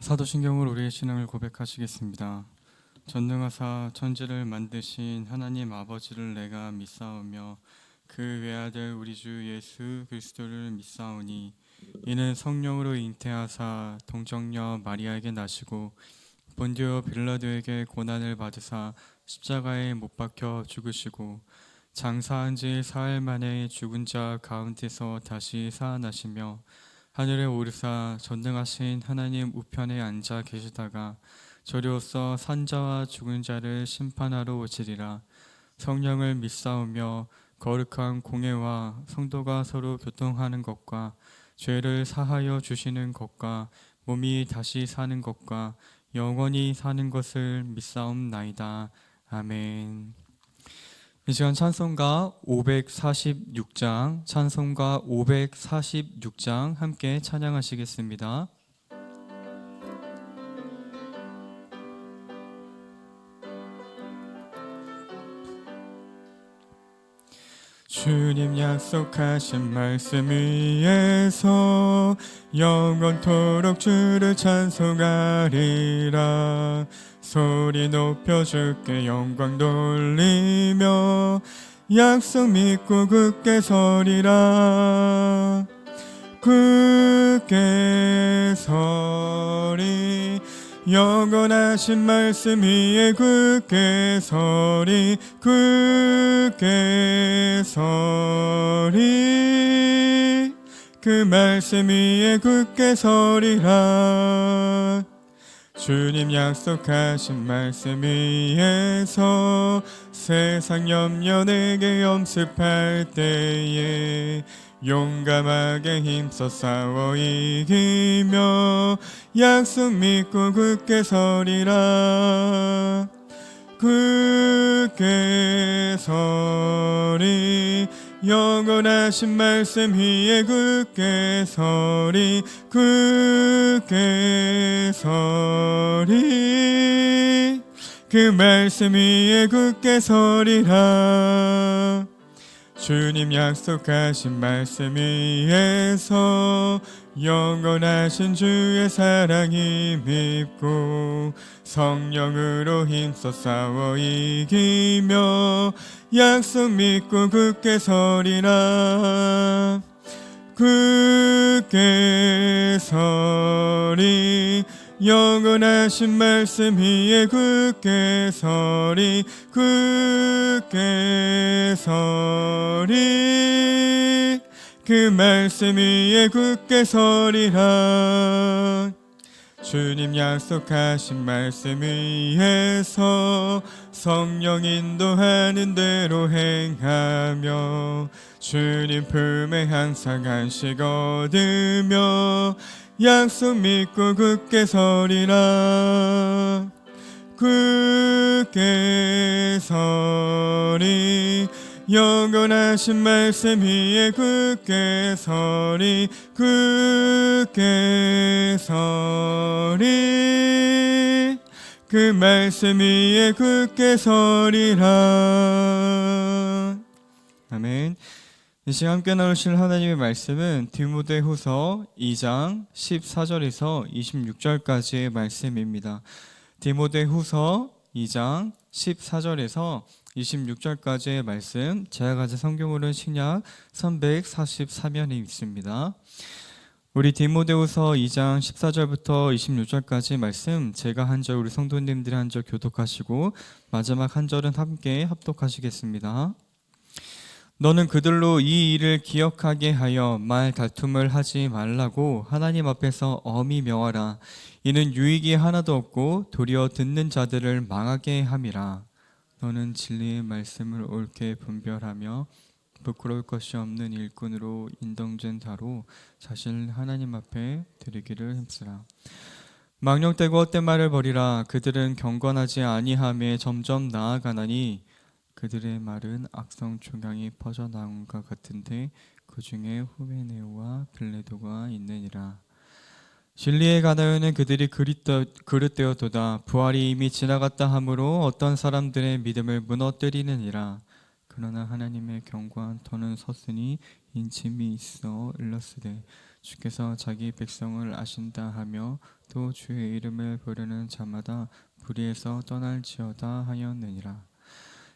사도신경으로 우리의 신앙을 고백하시겠습니다. 전능하사 천지를 만드신 하나님 아버지를 내가 믿사오며 그 외아들 우리 주 예수 그리스도를 믿사오니 이는 성령으로 잉태하사 동정녀 마리아에게 나시고 본디오 빌라도에게 고난을 받으사 십자가에 못 박혀 죽으시고 장사한 지 사흘 만에 죽은 자 가운데서 다시 살아나시며 하늘에 오르사 전능하신 하나님 우편에 앉아 계시다가 저리로서 산자와 죽은 자를 심판하러 오시리라. 성령을 믿사오며 거룩한 공회와 성도가 서로 교통하는 것과 죄를 사하여 주시는 것과 몸이 다시 사는 것과 영원히 사는 것을 믿사옵나이다. 아멘. 이 시간 찬송가 546장 함께 찬양하시겠습니다. 주님 약속하신 말씀 위에서 영원토록 주를 찬송하리라. 소리 높여 주께 영광 돌리며 약속 믿고 굳게 서리라. 굳게 서리 영원하신 말씀 위에 굳게 서리 굳게 서리 그 말씀 위에 굳게 서리라. 주님 약속하신 말씀 위에서 세상 염려 내게 염습할 때에 용감하게 힘써 싸워 이기며 약속 믿고 굳게 서리라. 굳게 서리 영원하신 말씀 위에 굳게 서리 굳게 서리 그 말씀 위에 굳게 서리라. 주님 약속하신 말씀 위에서 영원하신 주의 사랑이 밉고 성령으로 힘써 싸워 이기며 약속 믿고 굳게 서리라. 굳게 서리 영원하신 말씀 위에 굳게 서리 굳게 서리 그 말씀 위에 굳게 서리라. 주님 약속하신 말씀 위에서 성령 인도하는 대로 행하며 주님 품에 항상 안식 얻으며 약속 믿고 굳게 서리라. 굳게 서리 영원하신 말씀 위에 굳게 서리 굳게 서리 그 말씀 위에 굳게 서리라. 아멘. 이 시간 함께 나누실 하나님의 말씀은 디모데후서 2장 14절에서 26절까지의 말씀입니다. 디모데후서 2장 14절에서 26절까지의 말씀, 제가 가진 성경으로는 신약 344면이 있습니다. 우리 디모데후서 2장 14절부터 26절까지 말씀, 제가 한 절, 우리 성도님들이 한 절 교독하시고 마지막 한 절은 함께 합독하시겠습니다. 너는 그들로 이 일을 기억하게 하여 말 다툼을 하지 말라고 하나님 앞에서 엄히 명하라. 이는 유익이 하나도 없고 도리어 듣는 자들을 망하게 함이라. 너는 진리의 말씀을 옳게 분별하며 부끄러울 것이 없는 일꾼으로 인정된 자로 자신을 하나님 앞에 드리기를 힘쓰라. 망령되고 헛된 말을 버리라. 그들은 경건하지 아니함에 점점 나아가나니 그들의 말은 악성 종양이 퍼져나온 것 같은데 그 중에 후메네오와 빌레도가 있느니라. 진리에 관하여는 그들이 그릇되었도다. 부활이 이미 지나갔다 하므로 어떤 사람들의 믿음을 무너뜨리느니라. 그러나 하나님의 경고한 터는 섰으니 인침이 있어 일렀으되 주께서 자기 백성을 아신다 하며 또 주의 이름을 부르는 자마다 불의에서 떠날지어다 하였느니라.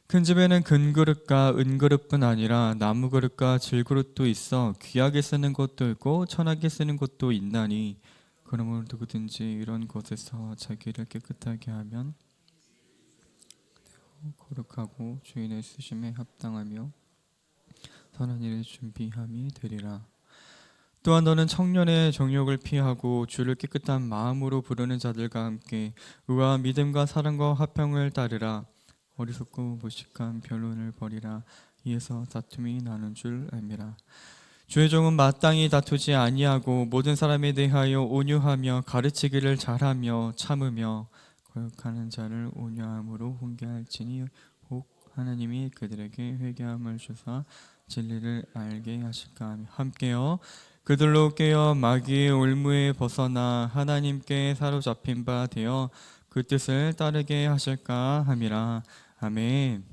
큰 집에는 금그릇과 은그릇뿐 아니라 나무그릇과 질그릇도 있어 귀하게 쓰는 것도 있고 천하게 쓰는 것도 있나니 그러므로 누구든지 이런 것에서 자기를 깨끗하게 하면 거룩하고 주인의 쓰심에 합당하며 선한 일을 준비함이 되리라. 또한 너는 청년의 정욕을 피하고 주를 깨끗한 마음으로 부르는 자들과 함께 의와 믿음과 사랑과 화평을 따르라. 어리석고 무식한 변론을 버리라. 이에서 다툼이 나는 줄 알미라. 주의 종은 마땅히 다투지 아니하고 모든 사람에 대하여 온유하며 가르치기를 잘하며 참으며 거역하는 자를 온유함으로 훈계할지니 혹 하나님이 그들에게 회개함을 주사 진리를 알게 하실까 함께요. 그들로 깨어 마귀의 올무에 벗어나 하나님께 사로잡힌 바 되어 그 뜻을 따르게 하실까 함이라. 아멘.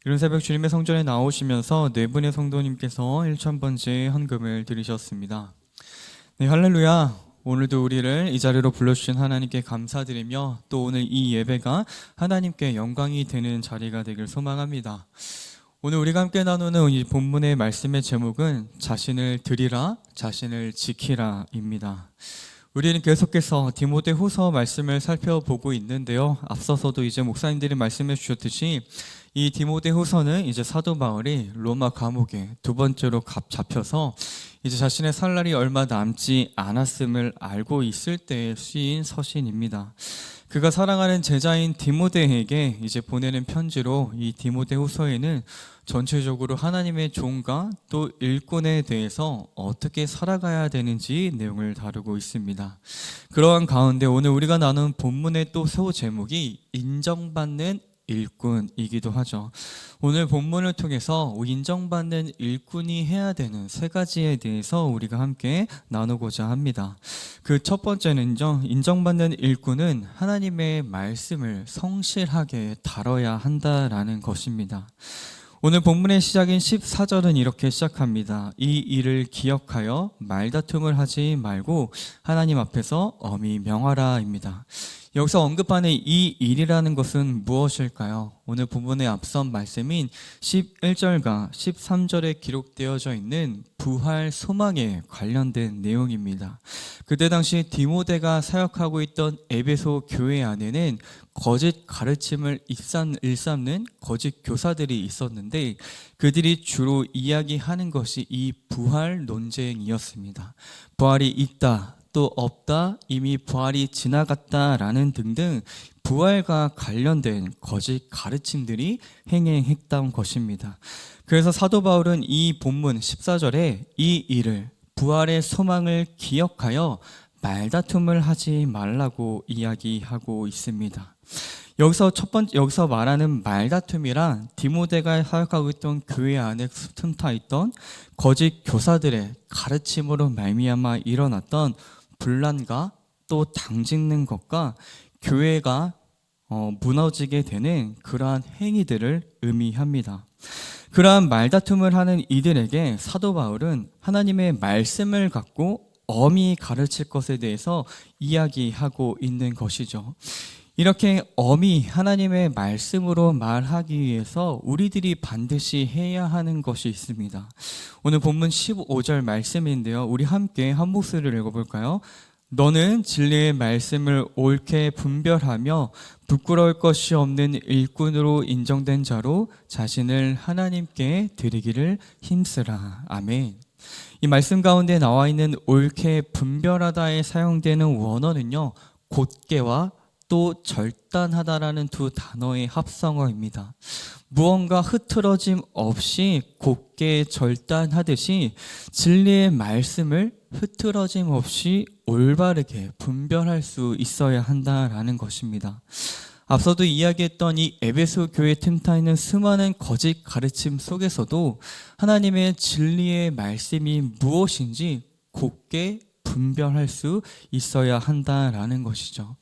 이런 새벽 주님의 성전에 나오시면서 네 분의 성도님께서 1000번째 헌금을 드리셨습니다. 네, 할렐루야. 오늘도 우리를 이 자리로 불러주신 하나님께 감사드리며 또 오늘 이 예배가 하나님께 영광이 되는 자리가 되길 소망합니다. 오늘 우리가 함께 나누는 이 본문의 말씀의 제목은 자신을 드리라, 자신을 지키라 입니다. 우리는 계속해서 디모데후서 말씀을 살펴보고 있는데요. 앞서서도 이제 목사님들이 말씀해 주셨듯이 이 디모데후서는 이제 사도 바울이 로마 감옥에 두 번째로 잡혀서 이제 자신의 살 날이 얼마 남지 않았음을 알고 있을 때에 쓰인 서신입니다. 그가 사랑하는 제자인 디모데에게 이제 보내는 편지로 이 디모데후서에는 전체적으로 하나님의 종과 또 일꾼에 대해서 어떻게 살아가야 되는지 내용을 다루고 있습니다. 그러한 가운데 오늘 우리가 나눈 본문의 또 소 제목이 인정받는 일꾼이기도 하죠. 오늘 본문을 통해서 인정받는 일꾼이 해야 되는 세 가지에 대해서 우리가 함께 나누고자 합니다. 그 첫 번째는요, 인정받는 일꾼은 하나님의 말씀을 성실하게 다뤄야 한다라는 것입니다. 오늘 본문의 시작인 14절은 이렇게 시작합니다. 이 일을 기억하여 말다툼을 하지 말고 하나님 앞에서 엄히 명하라입니다. 여기서 언급하는 이 일이라는 것은 무엇일까요? 오늘 본문의 앞선 말씀인 11절과 13절에 기록되어져 있는 부활 소망에 관련된 내용입니다. 그때 당시 디모데가 사역하고 있던 에베소 교회 안에는 거짓 가르침을 일삼는 거짓 교사들이 있었는데 그들이 주로 이야기하는 것이 이 부활 논쟁이었습니다. 부활이 있다, 또 없다, 이미 부활이 지나갔다라는 등등 부활과 관련된 거짓 가르침들이 행행했던 것입니다. 그래서 사도 바울은 이 본문 14절에 이 일을 부활의 소망을 기억하여 말다툼을 하지 말라고 이야기하고 있습니다. 여기서 말하는 말다툼이란 디모데가 사역하고 있던 교회 안에 틈타 있던 거짓 교사들의 가르침으로 말미암아 일어났던 분란과 또 당짓는 것과 교회가 무너지게 되는 그러한 행위들을 의미합니다. 그러한 말다툼을 하는 이들에게 사도 바울은 하나님의 말씀을 갖고 엄히 가르칠 것에 대해서 이야기하고 있는 것이죠. 이렇게 엄히 하나님의 말씀으로 말하기 위해서 우리들이 반드시 해야 하는 것이 있습니다. 오늘 본문 15절 말씀인데요. 우리 함께 한 목소리를 읽어볼까요? 너는 진리의 말씀을 옳게 분별하며 부끄러울 것이 없는 일꾼으로 인정된 자로 자신을 하나님께 드리기를 힘쓰라. 아멘. 이 말씀 가운데 나와 있는 옳게 분별하다에 사용되는 원어는요, 곧게와 또 절단하다라는 두 단어의 합성어입니다. 무언가 흐트러짐 없이 곧게 절단하듯이 진리의 말씀을 흐트러짐 없이 올바르게 분별할 수 있어야 한다라는 것입니다. 앞서도 이야기했던 이 에베소 교회 틈타 있는 수많은 거짓 가르침 속에서도 하나님의 진리의 말씀이 무엇인지 곧게 분별할 수 있어야 한다라는 것이죠.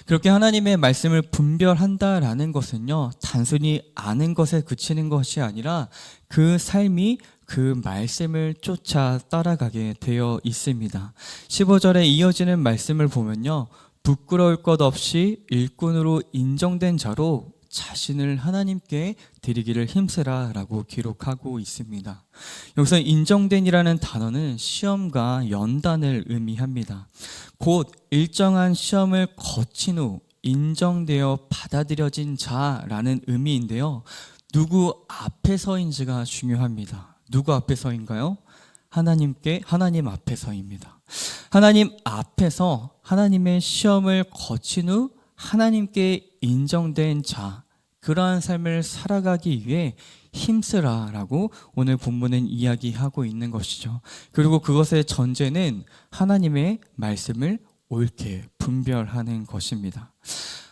그렇게 하나님의 말씀을 분별한다라는 것은요, 단순히 아는 것에 그치는 것이 아니라 그 삶이 그 말씀을 쫓아 따라가게 되어 있습니다. 15절에 이어지는 말씀을 보면요, 부끄러울 것 없이 일꾼으로 인정된 자로 자신을 하나님께 드리기를 힘쓰라 라고 기록하고 있습니다. 여기서 인정된이라는 단어는 시험과 연단을 의미합니다. 곧 일정한 시험을 거친 후 인정되어 받아들여진 자라는 의미인데요, 누구 앞에서인지가 중요합니다. 누구 앞에서인가요? 하나님 앞에서입니다. 하나님 앞에서 하나님의 시험을 거친 후 하나님께 인정된 자, 그러한 삶을 살아가기 위해 힘쓰라라고 오늘 본문은 이야기하고 있는 것이죠. 그리고 그것의 전제는 하나님의 말씀을 옳게 분별하는 것입니다.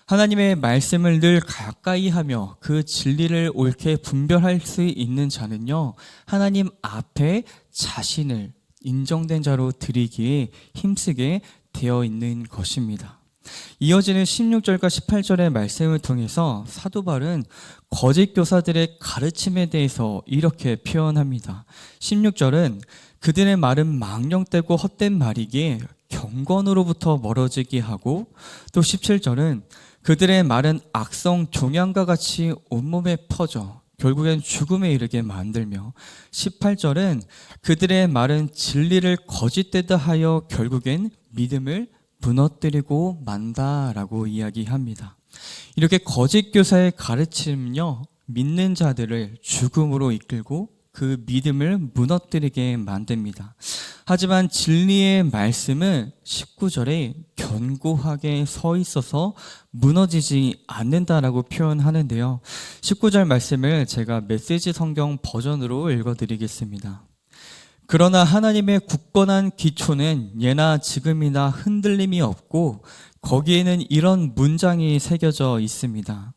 하나님의 말씀을 늘 가까이 하며 그 진리를 옳게 분별할 수 있는 자는요, 하나님 앞에 자신을 인정된 자로 드리기에 힘쓰게 되어 있는 것입니다. 이어지는 16절과 18절의 말씀을 통해서 사도 바울은 거짓 교사들의 가르침에 대해서 이렇게 표현합니다. 16절은 그들의 말은 망령되고 헛된 말이기에 경건으로부터 멀어지게 하고, 또 17절은 그들의 말은 악성 종양과 같이 온몸에 퍼져 결국엔 죽음에 이르게 만들며, 18절은 그들의 말은 진리를 거짓되다 하여 결국엔 믿음을 무너뜨리고 만다라고 이야기합니다. 이렇게 거짓 교사의 가르침은요, 믿는 자들을 죽음으로 이끌고 그 믿음을 무너뜨리게 만듭니다. 하지만 진리의 말씀은 19절에 견고하게 서 있어서 무너지지 않는다라고 표현하는데요, 19절 말씀을 제가 메시지 성경 버전으로 읽어드리겠습니다. 그러나 하나님의 굳건한 기초는 예나 지금이나 흔들림이 없고 거기에는 이런 문장이 새겨져 있습니다.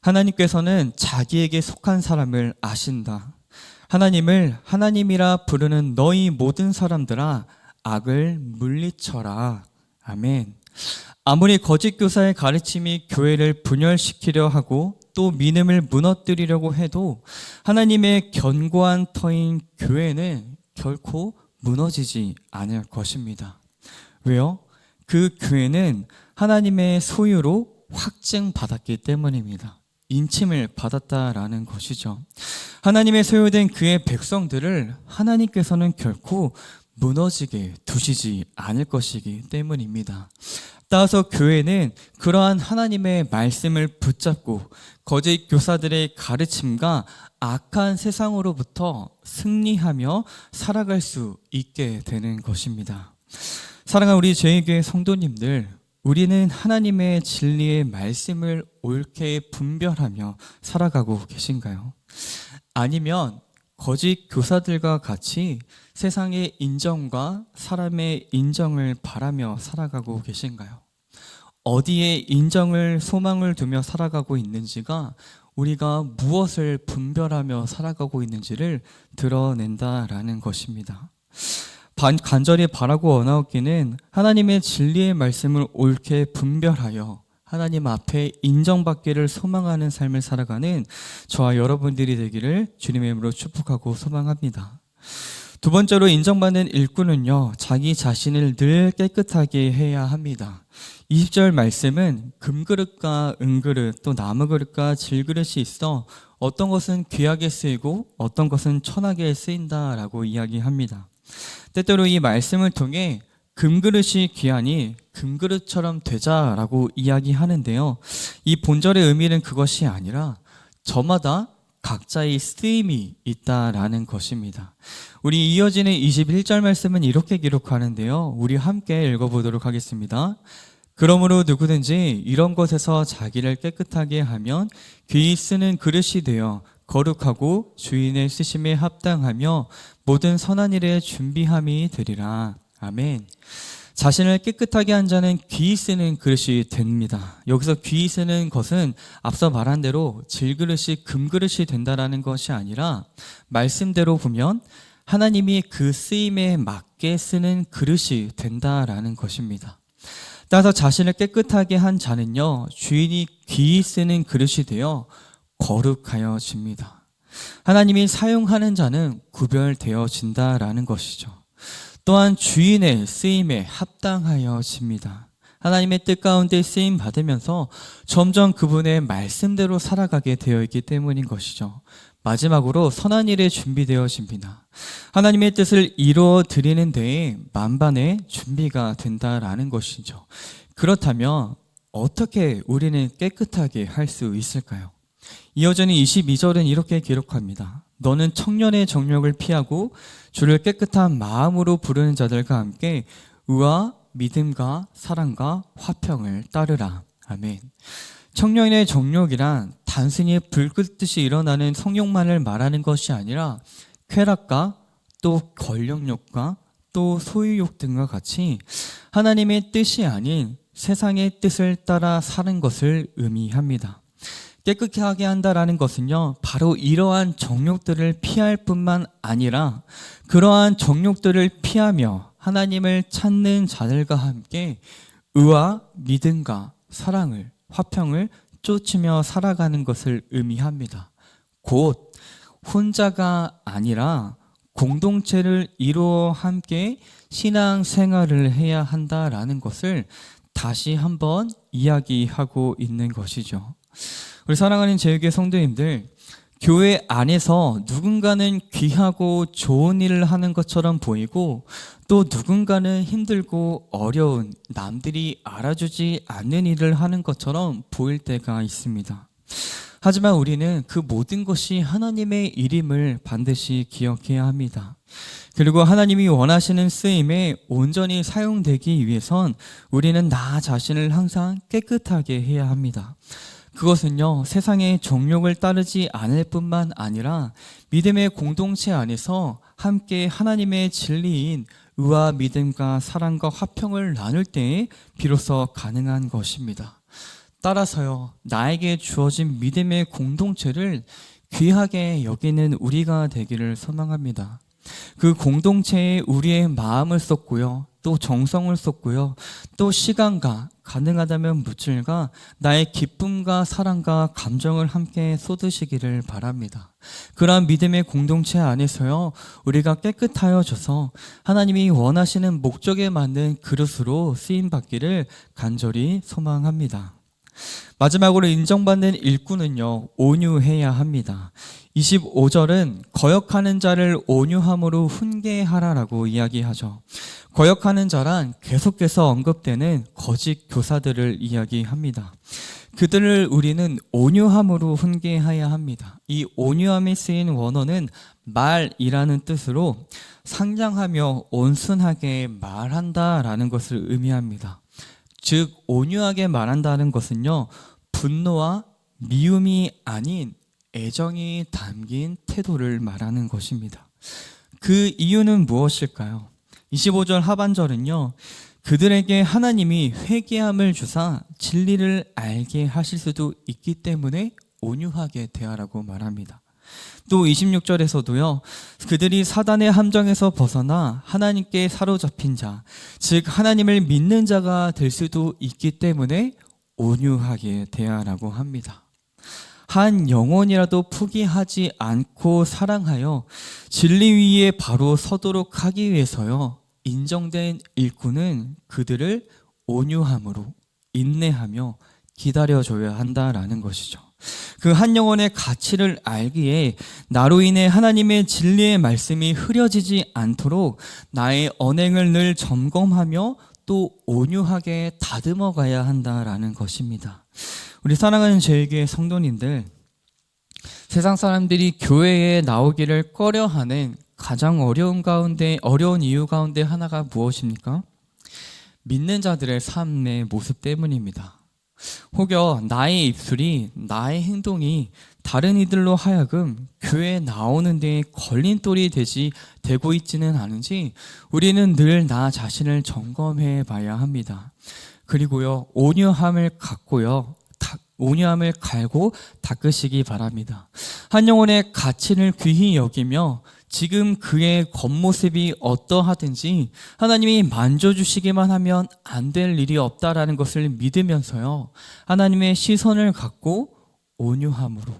하나님께서는 자기에게 속한 사람을 아신다. 하나님을 하나님이라 부르는 너희 모든 사람들아, 악을 물리쳐라. 아멘. 아무리 거짓 교사의 가르침이 교회를 분열시키려 하고 또 믿음을 무너뜨리려고 해도 하나님의 견고한 터인 교회는 결코 무너지지 않을 것입니다. 왜요? 그 교회는 하나님의 소유로 확증받았기 때문입니다. 인침을 받았다라는 것이죠. 하나님의 소유된 그의 백성들을 하나님께서는 결코 무너지게 두시지 않을 것이기 때문입니다. 따라서 교회는 그러한 하나님의 말씀을 붙잡고 거짓 교사들의 가르침과 악한 세상으로부터 승리하며 살아갈 수 있게 되는 것입니다. 사랑하는 우리 제2교회 성도님들, 우리는 하나님의 진리의 말씀을 옳게 분별하며 살아가고 계신가요? 아니면 거짓 교사들과 같이 세상의 인정과 사람의 인정을 바라며 살아가고 계신가요? 어디에 인정을 소망을 두며 살아가고 있는지가 우리가 무엇을 분별하며 살아가고 있는지를 드러낸다라는 것입니다. 간절히 바라고 원하옵기는 하나님의 진리의 말씀을 옳게 분별하여 하나님 앞에 인정받기를 소망하는 삶을 살아가는 저와 여러분들이 되기를 주님의 이름으로 축복하고 소망합니다. 두 번째로 인정받는 일꾼은요, 자기 자신을 늘 깨끗하게 해야 합니다. 20절 말씀은 금그릇과 은그릇 또 나무그릇과 질그릇이 있어 어떤 것은 귀하게 쓰이고 어떤 것은 천하게 쓰인다라고 이야기합니다. 때때로 이 말씀을 통해 금그릇이 귀하니 금그릇처럼 되자라고 이야기하는데요, 이 본절의 의미는 그것이 아니라 저마다 각자의 쓰임이 있다라는 것입니다. 우리 이어지는 21절 말씀은 이렇게 기록하는데요, 우리 함께 읽어보도록 하겠습니다. 그러므로 누구든지 이런 것에서 자기를 깨끗하게 하면 귀히 쓰는 그릇이 되어 거룩하고 주인의 쓰심에 합당하며 모든 선한 일에 준비함이 되리라. 아멘. 자신을 깨끗하게 한 자는 귀히 쓰는 그릇이 됩니다. 여기서 귀히 쓰는 것은 앞서 말한 대로 질그릇이 금그릇이 된다라는 것이 아니라 말씀대로 보면 하나님이 그 쓰임에 맞게 쓰는 그릇이 된다라는 것입니다. 따라서 자신을 깨끗하게 한 자는요, 주인이 귀히 쓰는 그릇이 되어 거룩하여집니다. 하나님이 사용하는 자는 구별되어진다라는 것이죠. 또한 주인의 쓰임에 합당하여집니다. 하나님의 뜻 가운데 쓰임 받으면서 점점 그분의 말씀대로 살아가게 되어 있기 때문인 것이죠. 마지막으로 선한 일에 준비되어집니다. 하나님의 뜻을 이루어 드리는 데에 만반의 준비가 된다라는 것이죠. 그렇다면 어떻게 우리는 깨끗하게 할 수 있을까요? 이어지는 22절은 이렇게 기록합니다. 너는 청년의 정욕을 피하고 주를 깨끗한 마음으로 부르는 자들과 함께 의와 믿음과 사랑과 화평을 따르라. 아멘. 청년의 정욕이란 단순히 불꽃듯이 일어나는 성욕만을 말하는 것이 아니라 쾌락과 또 권력욕과 또 소유욕 등과 같이 하나님의 뜻이 아닌 세상의 뜻을 따라 사는 것을 의미합니다. 깨끗하게 한다라는 것은요, 바로 이러한 정욕들을 피할 뿐만 아니라 그러한 정욕들을 피하며 하나님을 찾는 자들과 함께 의와 믿음과 사랑을, 화평을 쫓으며 살아가는 것을 의미합니다. 곧 혼자가 아니라 공동체를 이루어 함께 신앙생활을 해야 한다라는 것을 다시 한번 이야기하고 있는 것이죠. 우리 사랑하는 제육의 성도님들, 교회 안에서 누군가는 귀하고 좋은 일을 하는 것처럼 보이고 또 누군가는 힘들고 어려운, 남들이 알아주지 않는 일을 하는 것처럼 보일 때가 있습니다. 하지만 우리는 그 모든 것이 하나님의 일임을 반드시 기억해야 합니다. 그리고 하나님이 원하시는 쓰임에 온전히 사용되기 위해선 우리는 나 자신을 항상 깨끗하게 해야 합니다. 그것은요, 세상의 정욕을 따르지 않을 뿐만 아니라 믿음의 공동체 안에서 함께 하나님의 진리인 의와 믿음과 사랑과 화평을 나눌 때에 비로소 가능한 것입니다. 따라서요, 나에게 주어진 믿음의 공동체를 귀하게 여기는 우리가 되기를 소망합니다. 그 공동체에 우리의 마음을 쏟고요, 또 정성을 쏟고요, 또 시간과 가능하다면 물질과 나의 기쁨과 사랑과 감정을 함께 쏟으시기를 바랍니다. 그러한 믿음의 공동체 안에서요, 우리가 깨끗하여져서 하나님이 원하시는 목적에 맞는 그릇으로 쓰임받기를 간절히 소망합니다. 마지막으로 인정받는 일꾼은요, 온유해야 합니다. 25절은 거역하는 자를 온유함으로 훈계하라라고 이야기하죠. 거역하는 자란 계속해서 언급되는 거짓 교사들을 이야기합니다. 그들을 우리는 온유함으로 훈계해야 합니다. 이 온유함이 쓰인 원어는 말이라는 뜻으로 상냥하며 온순하게 말한다라는 것을 의미합니다. 즉 온유하게 말한다는 것은요, 분노와 미움이 아닌 애정이 담긴 태도를 말하는 것입니다. 그 이유는 무엇일까요? 25절 하반절은요, 그들에게 하나님이 회개함을 주사 진리를 알게 하실 수도 있기 때문에 온유하게 대하라고 말합니다. 또 26절에서도요, 그들이 사단의 함정에서 벗어나 하나님께 사로잡힌 자, 즉 하나님을 믿는 자가 될 수도 있기 때문에 온유하게 대하라고 합니다. 한 영혼이라도 포기하지 않고 사랑하여 진리 위에 바로 서도록 하기 위해서요, 인정된 일꾼은 그들을 온유함으로 인내하며 기다려줘야 한다라는 것이죠. 그 한 영혼의 가치를 알기에 나로 인해 하나님의 진리의 말씀이 흐려지지 않도록 나의 언행을 늘 점검하며 또 온유하게 다듬어 가야 한다라는 것입니다. 우리 사랑하는 제에게 성도님들, 세상 사람들이 교회에 나오기를 꺼려하는 가장 어려운 이유 가운데 하나가 무엇입니까? 믿는 자들의 삶의 모습 때문입니다. 혹여 나의 입술이, 나의 행동이 다른 이들로 하여금 교회에 나오는 데 걸림돌이 되고 있지는 않은지 우리는 늘 나 자신을 점검해 봐야 합니다. 그리고요, 온유함을 갈고 닦으시기 바랍니다. 한 영혼의 가치를 귀히 여기며 지금 그의 겉모습이 어떠하든지 하나님이 만져주시기만 하면 안 될 일이 없다라는 것을 믿으면서요, 하나님의 시선을 갖고 온유함으로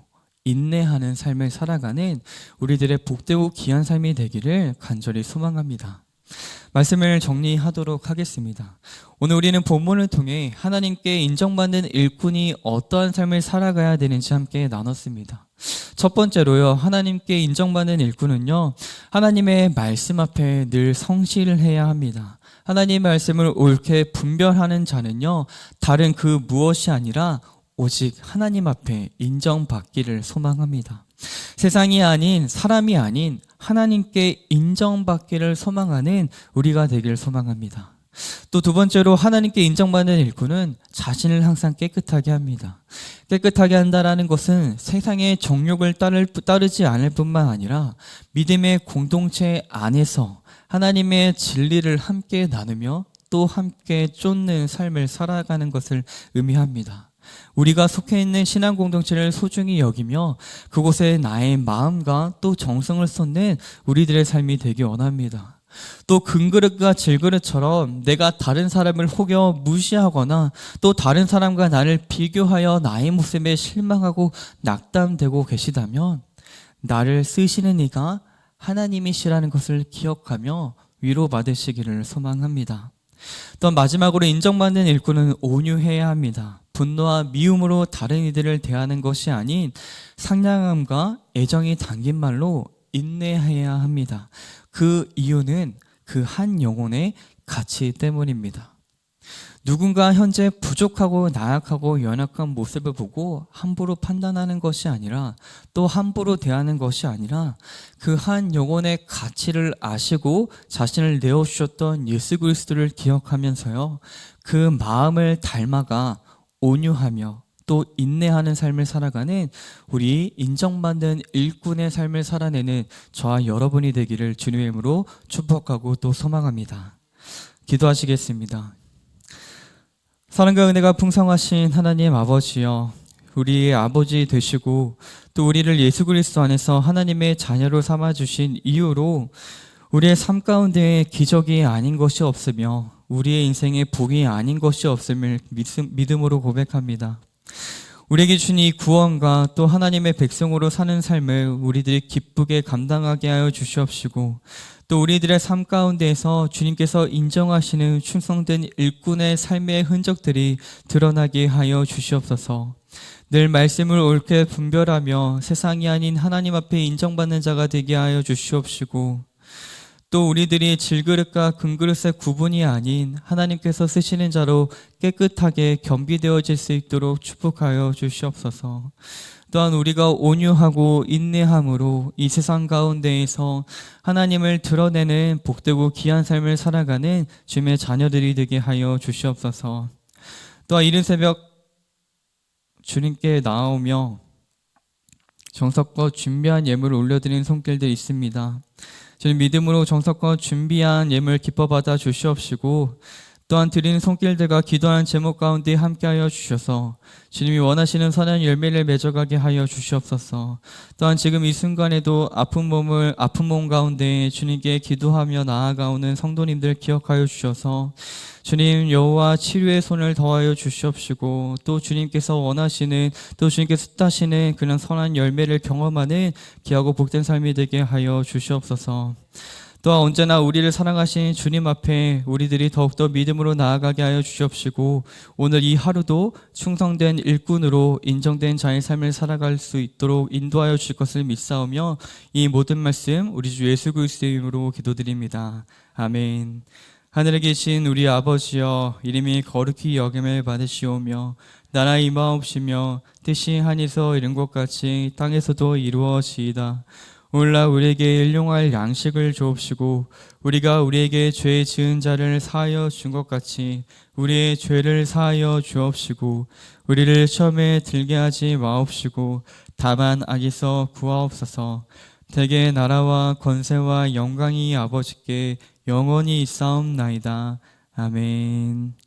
인내하는 삶을 살아가는 우리들의 복되고 귀한 삶이 되기를 간절히 소망합니다. 말씀을 정리하도록 하겠습니다. 오늘 우리는 본문을 통해 하나님께 인정받는 일꾼이 어떠한 삶을 살아가야 되는지 함께 나눴습니다. 첫 번째로요, 하나님께 인정받는 일꾼은요, 하나님의 말씀 앞에 늘 성실을 해야 합니다. 하나님의 말씀을 옳게 분별하는 자는요, 다른 그 무엇이 아니라 오직 하나님 앞에 인정받기를 소망합니다. 세상이 아닌, 사람이 아닌 하나님께 인정받기를 소망하는 우리가 되길 소망합니다. 또 두 번째로 하나님께 인정받는 일꾼은 자신을 항상 깨끗하게 합니다. 깨끗하게 한다라는 것은 세상의 정욕을 따르지 않을 뿐만 아니라 믿음의 공동체 안에서 하나님의 진리를 함께 나누며 또 함께 쫓는 삶을 살아가는 것을 의미합니다. 우리가 속해 있는 신앙 공동체를 소중히 여기며 그곳에 나의 마음과 또 정성을 쏟는 우리들의 삶이 되기 원합니다. 또 금그릇과 질그릇처럼 내가 다른 사람을 혹여 무시하거나 또 다른 사람과 나를 비교하여 나의 모습에 실망하고 낙담되고 계시다면 나를 쓰시는 이가 하나님이시라는 것을 기억하며 위로받으시기를 소망합니다. 또 마지막으로 인정받는 일꾼은 온유해야 합니다. 분노와 미움으로 다른 이들을 대하는 것이 아닌 상냥함과 애정이 담긴 말로 인내해야 합니다. 그 이유는 그 한 영혼의 가치 때문입니다. 누군가 현재 부족하고 나약하고 연약한 모습을 보고 함부로 판단하는 것이 아니라 또 함부로 대하는 것이 아니라 그 한 영혼의 가치를 아시고 자신을 내어주셨던 예수 그리스도를 기억하면서요, 그 마음을 닮아가 온유하며 또 인내하는 삶을 살아가는 우리 인정받는 일꾼의 삶을 살아내는 저와 여러분이 되기를 주님의 이름으로 축복하고 또 소망합니다. 기도하시겠습니다. 사랑과 은혜가 풍성하신 하나님 아버지여, 우리의 아버지 되시고 또 우리를 예수 그리스도 안에서 하나님의 자녀로 삼아주신 이유로 우리의 삶 가운데 기적이 아닌 것이 없으며 우리의 인생에 복이 아닌 것이 없음을 믿음으로 고백합니다. 우리에게 주신 이 구원과 또 하나님의 백성으로 사는 삶을 우리들이 기쁘게 감당하게 하여 주시옵시고 또 우리들의 삶 가운데에서 주님께서 인정하시는 충성된 일꾼의 삶의 흔적들이 드러나게 하여 주시옵소서. 늘 말씀을 옳게 분별하며 세상이 아닌 하나님 앞에 인정받는 자가 되게 하여 주시옵시고 또 우리들이 질그릇과 금그릇의 구분이 아닌 하나님께서 쓰시는 자로 깨끗하게 겸비되어질 수 있도록 축복하여 주시옵소서. 또한 우리가 온유하고 인내함으로 이 세상 가운데에서 하나님을 드러내는 복되고 귀한 삶을 살아가는 주님의 자녀들이 되게 하여 주시옵소서. 또한 이른 새벽 주님께 나오며 정성껏 준비한 예물을 올려드리는 손길들이 있습니다. 저는 믿음으로 정성껏 준비한 예물 기뻐 받아 주시옵시고 또한 드리는 손길들과 기도하는 제목 가운데 함께하여 주셔서 주님이 원하시는 선한 열매를 맺어가게 하여 주시옵소서. 또한 지금 이 순간에도 아픈 몸 가운데 주님께 기도하며 나아가오는 성도님들 기억하여 주셔서 주님 여호와 치료의 손을 더하여 주시옵시고 또 주님께서 원하시는 또 주님께서 뜻하시는 그런 선한 열매를 경험하는 귀하고 복된 삶이 되게 하여 주시옵소서. 또한 언제나 우리를 사랑하신 주님 앞에 우리들이 더욱더 믿음으로 나아가게 하여 주시옵시고 오늘 이 하루도 충성된 일꾼으로 인정된 자의 삶을 살아갈 수 있도록 인도하여 주실 것을 믿사오며 이 모든 말씀 우리 주 예수 그리스도의 이름으로 기도드립니다. 아멘. 하늘에 계신 우리 아버지여, 이름이 거룩히 여김을 받으시오며 나라 임하옵시며 뜻이 하늘에서 이룬 것 같이 땅에서도 이루어지이다. 오늘날 우리에게 일용할 양식을 주옵시고 우리가 우리에게 죄 지은 자를 사하여 준 것 같이 우리의 죄를 사하여 주옵시고 우리를 시험에 들게 하지 마옵시고 다만 악에서 구하옵소서. 대개 나라와 권세와 영광이 아버지께 영원히 있사옵나이다. 아멘.